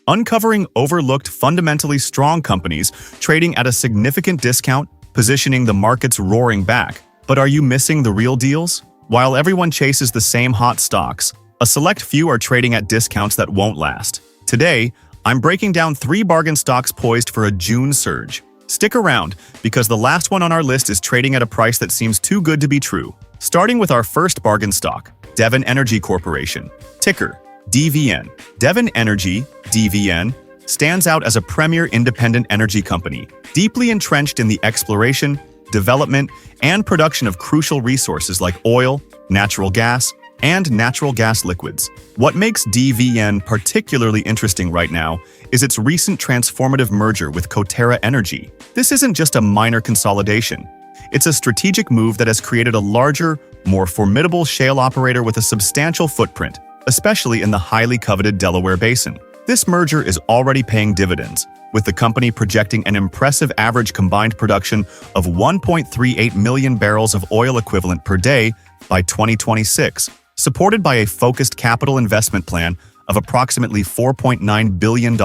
uncovering overlooked, fundamentally strong companies trading at a significant discount, positioning the markets roaring back. But are you missing the real deals? While everyone chases the same hot stocks, a select few are trading at discounts that won't last. Today, I'm breaking down 3 bargain stocks poised for a June surge. Stick around, because the last one on our list is trading at a price that seems too good to be true. Starting with our first bargain stock, Devon Energy Corporation, ticker DVN. Devon Energy, DVN, stands out as a premier independent energy company, deeply entrenched in the exploration, development, and production of crucial resources like oil, natural gas, and natural gas liquids. What makes DVN particularly interesting right now is its recent transformative merger with Coterra Energy. This isn't just a minor consolidation. It's a strategic move that has created a larger, more formidable shale operator with a substantial footprint, especially in the highly coveted Delaware Basin. This merger is already paying dividends, with the company projecting an impressive average combined production of 1.38 million barrels of oil equivalent per day by 2026, supported by a focused capital investment plan of approximately $4.9 billion,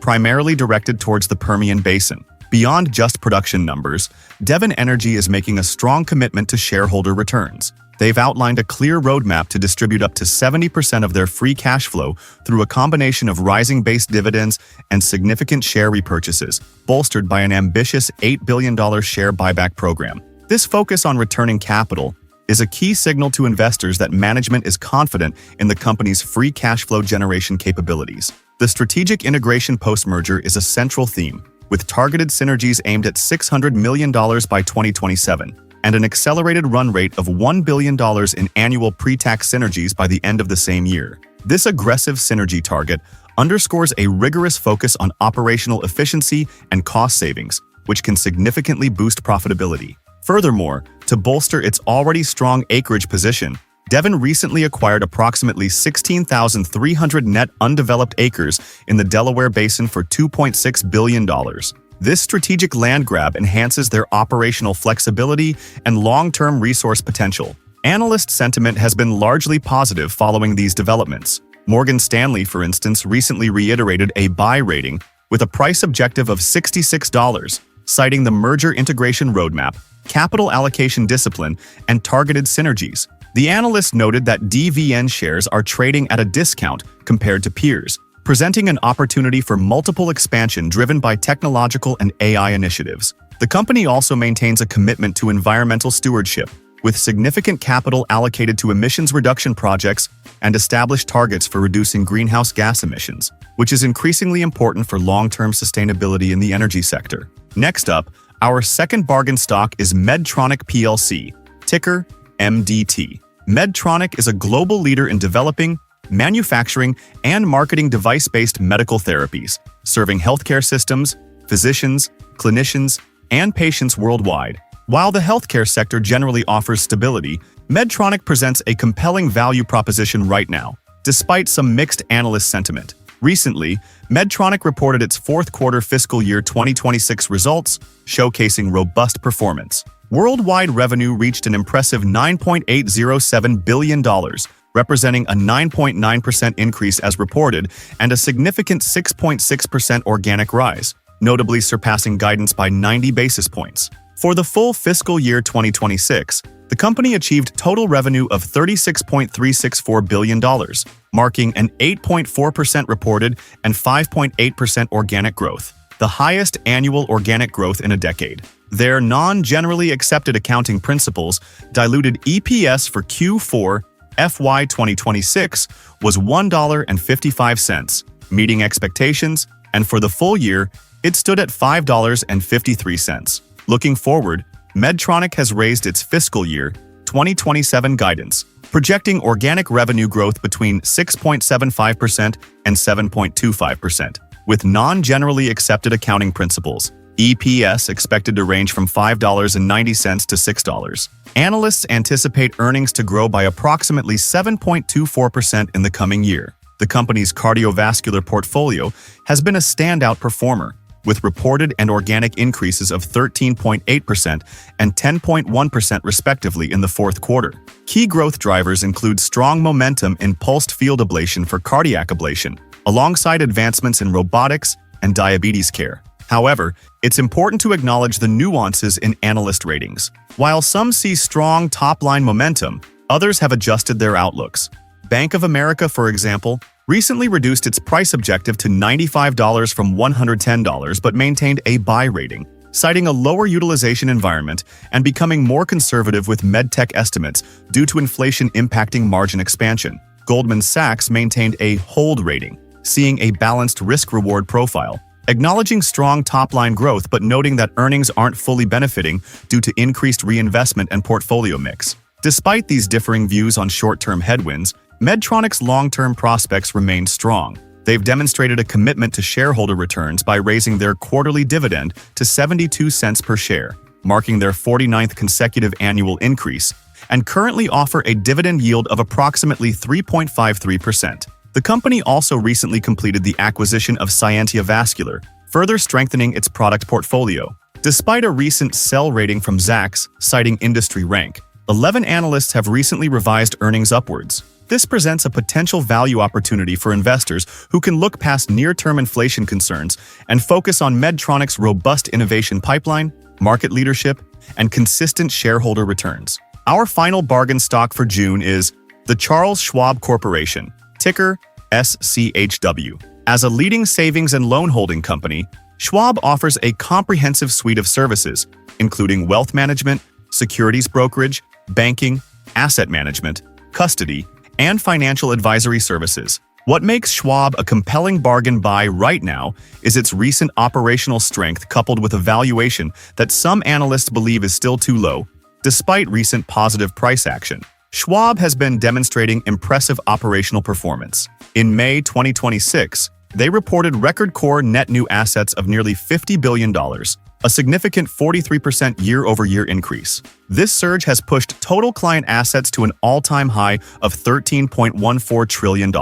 primarily directed towards the Permian Basin. Beyond just production numbers, Devon Energy is making a strong commitment to shareholder returns. They've outlined a clear roadmap to distribute up to 70% of their free cash flow through a combination of rising base dividends and significant share repurchases, bolstered by an ambitious $8 billion share buyback program. This focus on returning capital is a key signal to investors that management is confident in the company's free cash flow generation capabilities. The strategic integration post-merger is a central theme, with targeted synergies aimed at $600 million by 2027 and an accelerated run rate of $1 billion in annual pre-tax synergies by the end of the same year. This aggressive synergy target underscores a rigorous focus on operational efficiency and cost savings, which can significantly boost profitability. Furthermore, to bolster its already strong acreage position, Devon recently acquired approximately 16,300 net undeveloped acres in the Delaware Basin for $2.6 billion. This strategic land grab enhances their operational flexibility and long-term resource potential. Analyst sentiment has been largely positive following these developments. Morgan Stanley, for instance, recently reiterated a buy rating with a price objective of $66, citing the merger integration roadmap, capital allocation discipline, and targeted synergies. The analyst noted that DVN shares are trading at a discount compared to peers, presenting an opportunity for multiple expansion driven by technological and AI initiatives. The company also maintains a commitment to environmental stewardship, with significant capital allocated to emissions reduction projects and established targets for reducing greenhouse gas emissions, which is increasingly important for long-term sustainability in the energy sector. Next up, our second bargain stock is Medtronic plc, ticker MDT. Medtronic is a global leader in developing, manufacturing, and marketing device-based medical therapies, serving healthcare systems, physicians, clinicians, and patients worldwide. While the healthcare sector generally offers stability, Medtronic presents a compelling value proposition right now, despite some mixed analyst sentiment. Recently, Medtronic reported its fourth quarter fiscal year 2026 results, showcasing robust performance. Worldwide revenue reached an impressive $9.807 billion, representing a 9.9% increase as reported and a significant 6.6% organic rise, notably surpassing guidance by 90 basis points. For the full fiscal year 2026, the company achieved total revenue of $36.364 billion, marking an 8.4% reported and 5.8% organic growth, the highest annual organic growth in a decade. Their non-generally accepted accounting principles diluted EPS for Q4 FY 2026 was $1.55, meeting expectations, and for the full year, it stood at $5.53. Looking forward, Medtronic has raised its fiscal year 2027 guidance, projecting organic revenue growth between 6.75% and 7.25%, with non-generally accepted accounting principles. EPS expected to range from $5.90 to $6. Analysts anticipate earnings to grow by approximately 7.24% in the coming year. The company's cardiovascular portfolio has been a standout performer, with reported and organic increases of 13.8% and 10.1% respectively in the fourth quarter. Key growth drivers include strong momentum in pulsed field ablation for cardiac ablation, alongside advancements in robotics and diabetes care. However, it's important to acknowledge the nuances in analyst ratings. While some see strong top-line momentum, others have adjusted their outlooks. Bank of America, for example, recently reduced its price objective to $95 from $110 but maintained a buy rating, citing a lower utilization environment and becoming more conservative with medtech estimates due to inflation impacting margin expansion. Goldman Sachs maintained a hold rating, seeing a balanced risk-reward profile, acknowledging strong top-line growth but noting that earnings aren't fully benefiting due to increased reinvestment and portfolio mix. Despite these differing views on short-term headwinds, Medtronic's long-term prospects remain strong. They've demonstrated a commitment to shareholder returns by raising their quarterly dividend to 72 cents per share, marking their 49th consecutive annual increase, and currently offer a dividend yield of approximately 3.53%. The company also recently completed the acquisition of Scientia Vascular, further strengthening its product portfolio. Despite a recent sell rating from Zacks citing industry rank, 11 analysts have recently revised earnings upwards. This presents a potential value opportunity for investors who can look past near-term inflation concerns and focus on Medtronic's robust innovation pipeline, market leadership, and consistent shareholder returns. Our final bargain stock for June is the Charles Schwab Corporation, ticker SCHW. As a leading savings and loan holding company, Schwab offers a comprehensive suite of services, including wealth management, securities brokerage, banking, asset management, custody, and financial advisory services. What makes Schwab a compelling bargain buy right now is its recent operational strength coupled with a valuation that some analysts believe is still too low, despite recent positive price action. Schwab has been demonstrating impressive operational performance. In May 2026, they reported record core net new assets of nearly $50 billion, a significant 43% year-over-year increase. This surge has pushed total client assets to an all-time high of $13.14 trillion.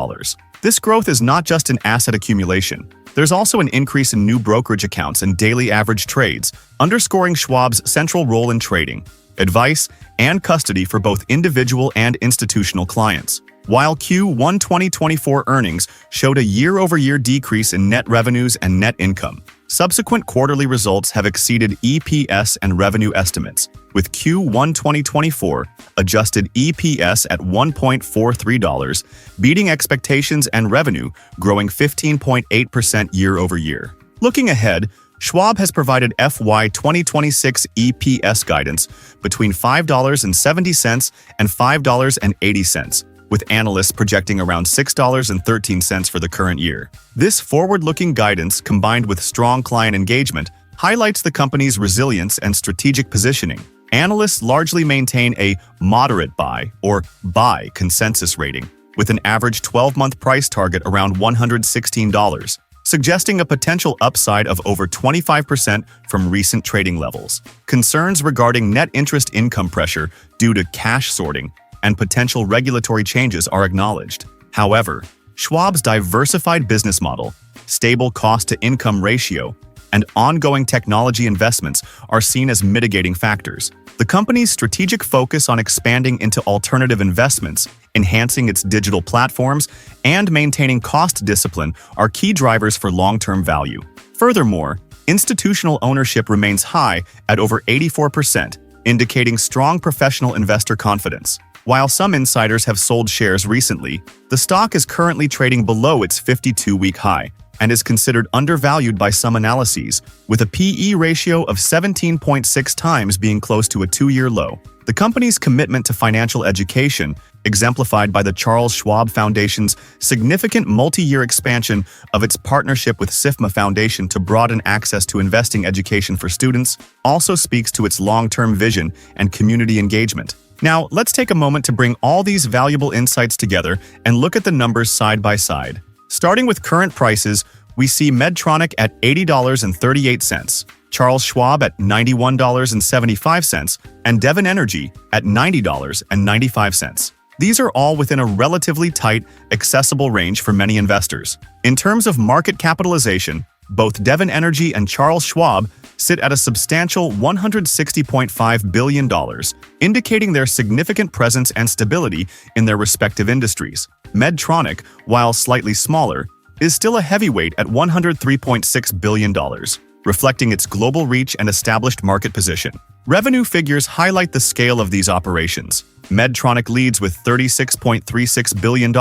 This growth is not just in asset accumulation. There's also an increase in new brokerage accounts and daily average trades, underscoring Schwab's central role in trading, advice, and custody for both individual and institutional clients. While Q1 2024 earnings showed a year-over-year decrease in net revenues and net income, subsequent quarterly results have exceeded EPS and revenue estimates, with Q1 2024 adjusted EPS at $1.43, beating expectations and revenue growing 15.8% year-over-year. Looking ahead, Schwab has provided FY 2026 EPS guidance between $5.70 and $5.80, with analysts projecting around $6.13 for the current year. This forward-looking guidance, combined with strong client engagement, highlights the company's resilience and strategic positioning. Analysts largely maintain a moderate buy or buy consensus rating, with an average 12-month price target around $116, suggesting a potential upside of over 25% from recent trading levels. Concerns regarding net interest income pressure due to cash sorting and potential regulatory changes are acknowledged. However, Schwab's diversified business model, stable cost-to-income ratio, and ongoing technology investments are seen as mitigating factors. The company's strategic focus on expanding into alternative investments, enhancing its digital platforms, and maintaining cost discipline are key drivers for long-term value. Furthermore, institutional ownership remains high at over 84%, indicating strong professional investor confidence. While some insiders have sold shares recently, the stock is currently trading below its 52-week high and is considered undervalued by some analyses, with a P/E ratio of 17.6 times being close to a 2-year low. The company's commitment to financial education, exemplified by the Charles Schwab Foundation's significant multi-year expansion of its partnership with SIFMA Foundation to broaden access to investing education for students, also speaks to its long-term vision and community engagement. Now, let's take a moment to bring all these valuable insights together and look at the numbers side by side. Starting with current prices, we see Medtronic at $80.38, Charles Schwab at $91.75, and Devon Energy at $90.95. These are all within a relatively tight, accessible range for many investors. In terms of market capitalization, both Devon Energy and Charles Schwab sit at a substantial $160.5 billion, indicating their significant presence and stability in their respective industries. Medtronic, while slightly smaller, is still a heavyweight at $103.6 billion, reflecting its global reach and established market position. Revenue figures highlight the scale of these operations. Medtronic leads with $36.36 billion,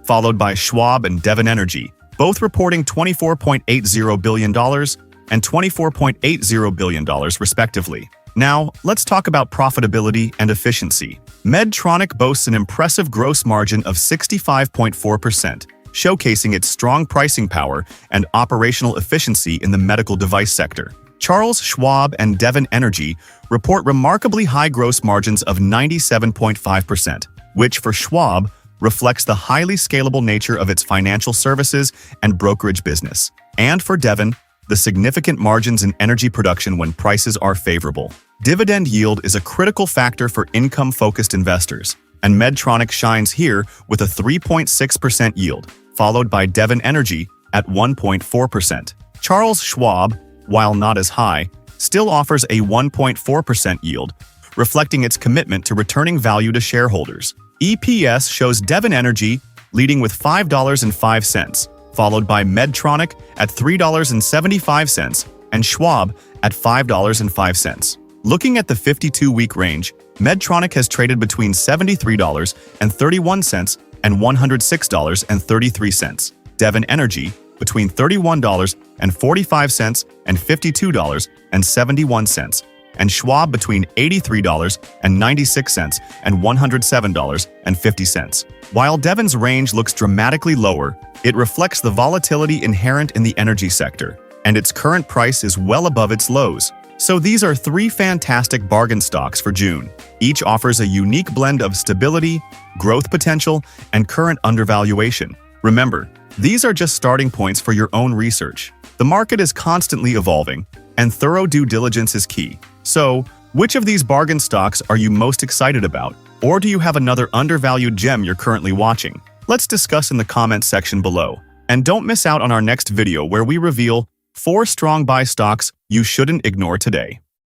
followed by Schwab and Devon Energy, both reporting $24.80 billion and $24.80 billion respectively. Now, let's talk about profitability and efficiency. Medtronic boasts an impressive gross margin of 65.4%, showcasing its strong pricing power and operational efficiency in the medical device sector. Charles Schwab and Devon Energy report remarkably high gross margins of 97.5%, which for Schwab reflects the highly scalable nature of its financial services and brokerage business, and for Devon, the significant margins in energy production when prices are favorable. Dividend yield is a critical factor for income-focused investors, and Medtronic shines here with a 3.6% yield, followed by Devon Energy at 1.4%. Charles Schwab, while not as high, still offers a 1.4% yield, reflecting its commitment to returning value to shareholders. EPS shows Devon Energy leading with $5.05, followed by Medtronic at $3.75 and Schwab at $5.05. Looking at the 52-week range, Medtronic has traded between $73.31 and $106.33. Devon Energy between $31.45 and $52.71, and Schwab between $83.96 and $107.50. While Devon's range looks dramatically lower, it reflects the volatility inherent in the energy sector, and its current price is well above its lows. So these are three fantastic bargain stocks for June. Each offers a unique blend of stability, growth potential, and current undervaluation. Remember, these are just starting points for your own research. The market is constantly evolving, and thorough due diligence is key. So, which of these bargain stocks are you most excited about? Or do you have another undervalued gem you're currently watching? Let's discuss in the comments section below. And don't miss out on our next video where we reveal 4 strong buy stocks you shouldn't ignore today.